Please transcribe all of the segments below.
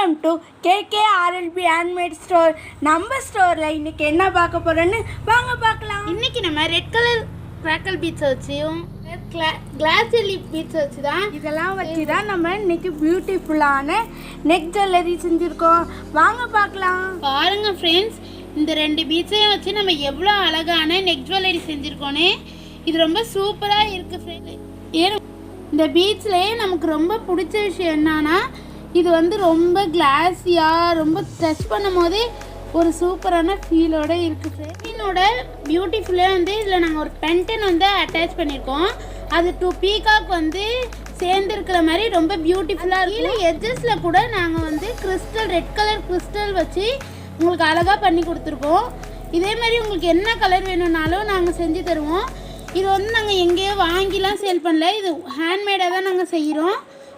Welcome to KKRLB handmade store. நம்ம ஸ்டோரில் இன்றைக்கி என்ன பார்க்க போகிறோன்னு வாங்க பார்க்கலாம். இன்றைக்கி நம்ம ரெட் கலர் கிராக்கல் பீட்ஸ் வச்சும் கிளாஸ் ஜெல்லி பீட்ஸ் வச்சு தான் இதெல்லாம் வச்சு தான் நம்ம இன்றைக்கி பியூட்டிஃபுல்லான நெக் ஜுவல்லரி செஞ்சுருக்கோம். வாங்க பார்க்கலாம். பாருங்கள் ஃப்ரெண்ட்ஸ், இந்த ரெண்டு பீட்ஸையும் வச்சு நம்ம எவ்வளோ அழகான நெக் ஜுவல்லரி செஞ்சுருக்கோன்னே. இது ரொம்ப சூப்பராக இருக்குது ஃப்ரெண்ட்ஸ். ஏன்னா இந்த பீட்ஸ்லேயே நமக்கு ரொம்ப பிடிச்ச விஷயம் என்னன்னா, இது வந்து ரொம்ப கிளாஸியாக ரொம்ப டச் பண்ணும் போதே ஒரு சூப்பரான ஃபீலோடு இருக்குது. என்னோட பியூட்டிஃபுல்லாக வந்து இதில் நாங்கள் ஒரு பென்டன் வந்து அட்டாச் பண்ணியிருக்கோம். அது 2 பீகாக் வந்து சேர்ந்துருக்கிற மாதிரி ரொம்ப பியூட்டிஃபுல்லாக கீழே எட்ஜஸில் கூட நாங்கள் வந்து கிறிஸ்டல் ரெட் கலர் கிறிஸ்டல் வச்சு உங்களுக்கு அழகாக பண்ணி கொடுத்துருக்கோம். இதே மாதிரி உங்களுக்கு என்ன கலர் வேணும்னாலும் நாங்கள் செஞ்சு தருவோம். இது வந்து நாங்கள் எங்கேயோ வாங்கிலாம் சேல் பண்ணல, இது ஹேண்ட்மேடாக தான் நாங்கள் செய்கிறோம்.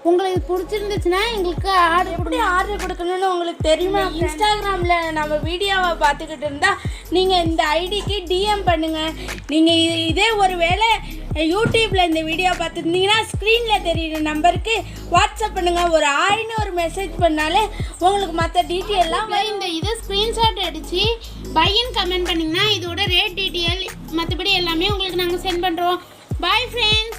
உங்களுக்கு பிடிச்சிருந்துச்சுன்னா எங்களுக்கு ஆர்டர் கொடுக்கணும்னு உங்களுக்கு தெரியுமா? இன்ஸ்டாகிராமில் நம்ம வீடியோவை பார்த்துக்கிட்டு இருந்தால் நீங்கள் இந்த ஐடிக்கு டிஎம் பண்ணுங்கள். நீங்கள் இதே ஒரு வேளை யூடியூப்பில் இந்த வீடியோ பார்த்துருந்தீங்கன்னா ஸ்க்ரீனில் தெரியுற நம்பருக்கு வாட்ஸ்அப் பண்ணுங்கள். ஒரு ஆயின்னு ஒரு மெசேஜ் பண்ணாலே உங்களுக்கு மற்ற டீட்டெயிலாம் இந்த இதை ஸ்க்ரீன்ஷாட் அடித்து பையன் கமெண்ட் பண்ணிங்கன்னா இதோட ரேட் டீட்டெயில் மற்றபடி எல்லாமே உங்களுக்கு நாங்கள் சென்ட் பண்ணுறோம். Bye friends.